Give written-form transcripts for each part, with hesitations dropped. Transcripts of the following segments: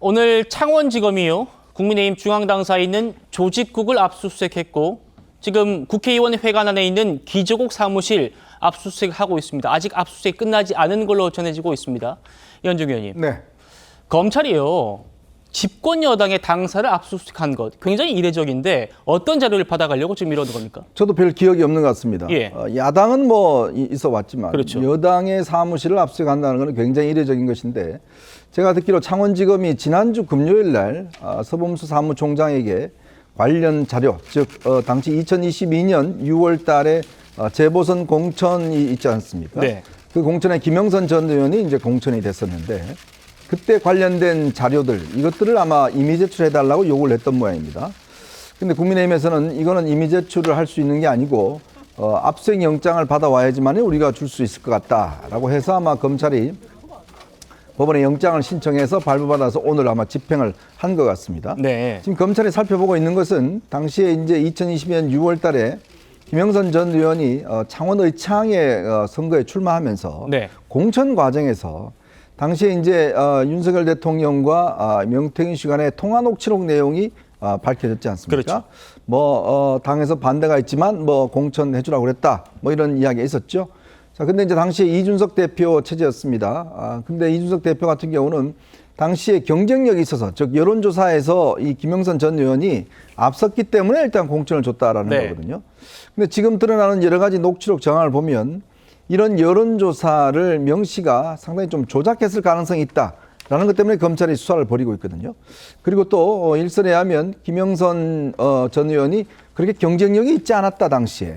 오늘 창원지검이요. 국민의힘 중앙당사에 있는 조직국을 압수수색했고 지금 국회의원 회관 안에 있는 기조국 사무실 압수수색하고 있습니다. 아직 압수수색이 끝나지 않은 걸로 전해지고 있습니다. 이현중 의원님. 네. 검찰이요. 집권 여당의 당사를 압수수색한 것 굉장히 이례적인데 어떤 자료를 받아가려고 지금 이러는 겁니까? 저도 별 기억이 없는 것 같습니다. 예. 야당은 뭐 있어 왔지만 그렇죠. 여당의 사무실을 압수수색한다는 것은 굉장히 이례적인 것인데 제가 듣기로 창원지검이 지난주 금요일 날 서범수 사무총장에게 관련 자료, 즉 당시 2022년 6월 달에 재보선 공천이 있지 않습니까? 네. 그 공천에 김영선 전 의원이 이제 공천이 됐었는데 그때 관련된 자료들 이것들을 아마 임의 제출해달라고 요구를 했던 모양입니다. 근데 국민의힘에서는 이거는 임의 제출을 할 수 있는 게 아니고 압수수색 영장을 받아와야지만 우리가 줄 수 있을 것 같다라고 해서 아마 검찰이 법원에 영장을 신청해서 발부받아서 오늘 아마 집행을 한 것 같습니다. 네. 지금 검찰이 살펴보고 있는 것은 당시에 이제 2020년 6월 달에 김영선 전 의원이 창원 의창에 선거에 출마하면서 네. 공천 과정에서 당시에 이제 윤석열 대통령과 명태균 씨 간의 통화 녹취록 내용이 밝혀졌지 않습니까? 그렇죠. 뭐 당에서 반대가 있지만 뭐 공천해주라고 그랬다. 뭐 이런 이야기가 있었죠. 자, 근데 이제 당시에 이준석 대표 체제였습니다. 근데 이준석 대표 같은 경우는 당시에 경쟁력이 있어서, 즉 여론조사에서 이 김영선 전 의원이 앞섰기 때문에 일단 공천을 줬다라는 네. 거거든요. 근데 지금 드러나는 여러 가지 녹취록 정황을 보면 이런 여론조사를 명 씨가 상당히 좀 조작했을 가능성이 있다라는 것 때문에 검찰이 수사를 벌이고 있거든요. 그리고 또 일선에 하면 김영선 전 의원이 그렇게 경쟁력이 있지 않았다 당시에.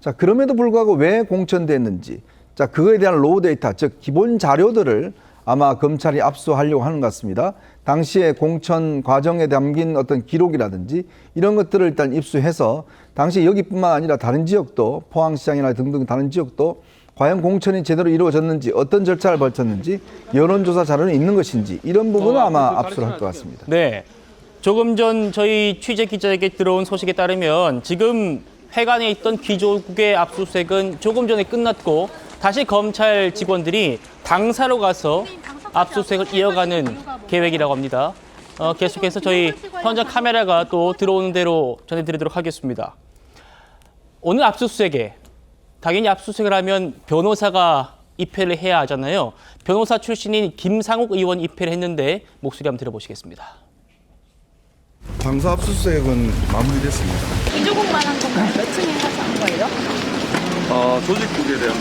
자, 그럼에도 불구하고 왜 공천됐는지, 자, 그거에 대한 로우 데이터, 즉 기본 자료들을 아마 검찰이 압수하려고 하는 것 같습니다. 당시에 공천 과정에 담긴 어떤 기록이라든지 이런 것들을 일단 입수해서 당시 여기뿐만 아니라 다른 지역도 포항시장이나 등등 다른 지역도 과연 공천이 제대로 이루어졌는지 어떤 절차를 벌쳤는지 여론조사 자료는 있는 것인지 이런 부분은 아마 압수를 할 것 같습니다. 네. 조금 전 저희 취재 기자에게 들어온 소식에 따르면 지금 회관에 있던 기조국의 압수수색은 조금 전에 끝났고 다시 검찰 직원들이 당사로 가서 압수수색을 이어가는 계획이라고 합니다. 계속해서 저희 현장 카메라가 또 들어오는 대로 전해드리도록 하겠습니다. 오늘 압수수색에 당연히 압수수색을 하면 변호사가 입회를 해야 하잖아요. 변호사 출신인 김상욱 의원 입회를 했는데 목소리 한번 들어보시겠습니다. 당사 압수수색은 마무리됐습니다. 기조국만 한 건가요? 몇 층에서 한 거예요? 조직국에 대한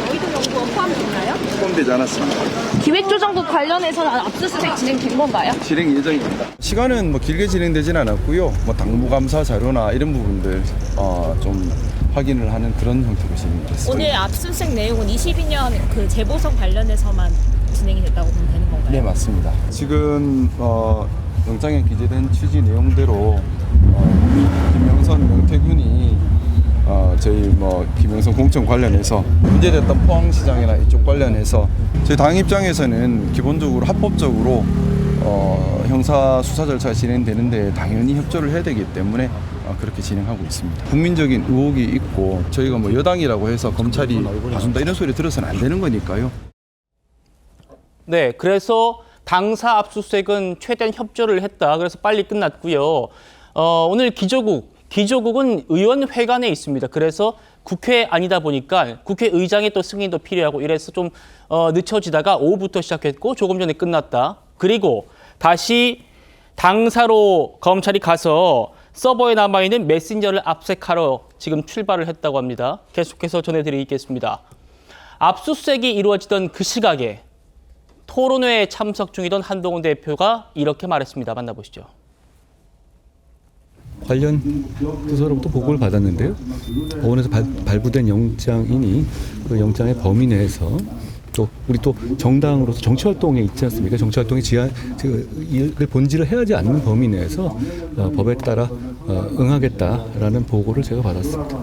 여의도 연구원 포함됐나요? 포함되지 않았습니다. 기획조정국 관련해서는 압수수색 진행된 건가요? 진행 예정입니다. 시간은 뭐 길게 진행되지는 않았고요. 뭐 당무감사 자료나 이런 부분들 좀 확인을 하는 그런 형태로 진행됐습니다. 오늘 압수수색 내용은 22년 그 재보선 관련해서만 진행이 됐다고 보면 되는 건가요? 네, 맞습니다. 지금 영장에 기재된 취지 내용대로 김영선, 명태균이 저희 뭐 김영선 공천 관련해서 문제됐던 포항시장이나 이쪽 관련해서 저희 당 입장에서는 기본적으로 합법적으로 형사 수사 절차가 진행되는데 당연히 협조를 해야 되기 때문에 그렇게 진행하고 있습니다. 국민적인 의혹이 있고 저희가 뭐 여당이라고 해서 검찰이 봐준다 이런 소리 들어서는 안 되는 거니까요. 네, 그래서 당사 압수수색은 최대한 협조를 했다. 그래서 빨리 끝났고요. 오늘 기조국은 의원회관에 있습니다. 그래서 국회 아니다 보니까 국회의장의 또 승인도 필요하고 이래서 좀 늦춰지다가 오후부터 시작했고 조금 전에 끝났다. 그리고 다시 당사로 검찰이 가서 서버에 남아있는 메신저를 압색하러 지금 출발을 했다고 합니다. 계속해서 전해드리겠습니다. 압수수색이 이루어지던 그 시각에 토론회에 참석 중이던 한동훈 대표가 이렇게 말했습니다. 만나보시죠. 관련 부서로부터 보고를 받았는데요. 법원에서 발부된 영장이니 그 영장의 범위 내에서 또 우리 또 정당으로서 정치활동에 있지 않습니까? 정치활동의 그 본질을 해하지 않는 범위 내에서 법에 따라 응하겠다라는 보고를 제가 받았습니다.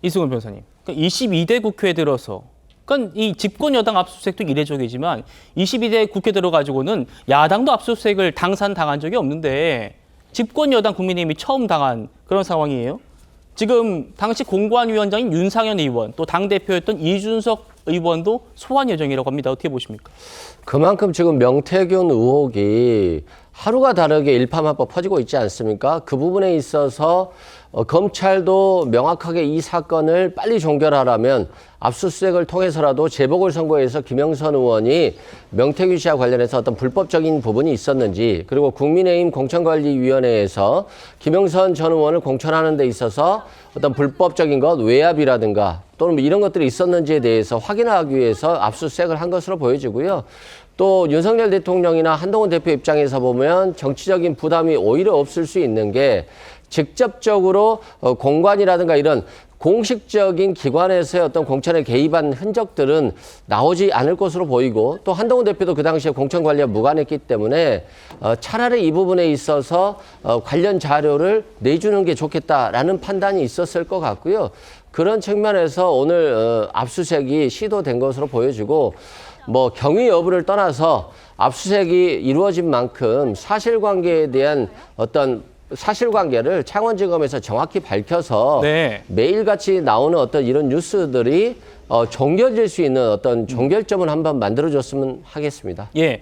이승훈 변호사님, 22대 국회에 들어서 그러니까 이 집권 여당 압수수색도 이례적이지만 22대 국회 들어가지고는 야당도 압수수색을 당한 적이 없는데 집권 여당 국민의힘이 처음 당한 그런 상황이에요. 지금 당시 공관위원장인 윤상현 의원 또 당대표였던 이준석 의원도 소환 예정이라고 합니다. 어떻게 보십니까? 그만큼 지금 명태균 의혹이 하루가 다르게 일파만파 퍼지고 있지 않습니까? 그 부분에 있어서 검찰도 명확하게 이 사건을 빨리 종결하려면 압수수색을 통해서라도 재보궐선거에서 김영선 의원이 명태균 씨와 관련해서 어떤 불법적인 부분이 있었는지, 그리고 국민의힘 공천관리위원회에서 김영선 전 의원을 공천하는 데 있어서 어떤 불법적인 것, 외압이라든가 또는 이런 것들이 있었는지에 대해서 확인하기 위해서 압수수색을 한 것으로 보여지고요. 또 윤석열 대통령이나 한동훈 대표 입장에서 보면 정치적인 부담이 오히려 없을 수 있는 게 직접적으로 공관이라든가 이런 공식적인 기관에서의 어떤 공천에 개입한 흔적들은 나오지 않을 것으로 보이고, 또 한동훈 대표도 그 당시에 공천 관리와 무관했기 때문에 차라리 이 부분에 있어서 관련 자료를 내주는 게 좋겠다라는 판단이 있었을 것 같고요. 그런 측면에서 오늘 압수수색이 시도된 것으로 보여지고, 뭐 경위 여부를 떠나서 압수수색이 이루어진 만큼 사실관계에 대한 어떤 사실관계를 창원지검에서 정확히 밝혀서 네. 매일같이 나오는 어떤 이런 뉴스들이 종결될 수 있는 어떤 종결점을 한번 만들어줬으면 하겠습니다. 예.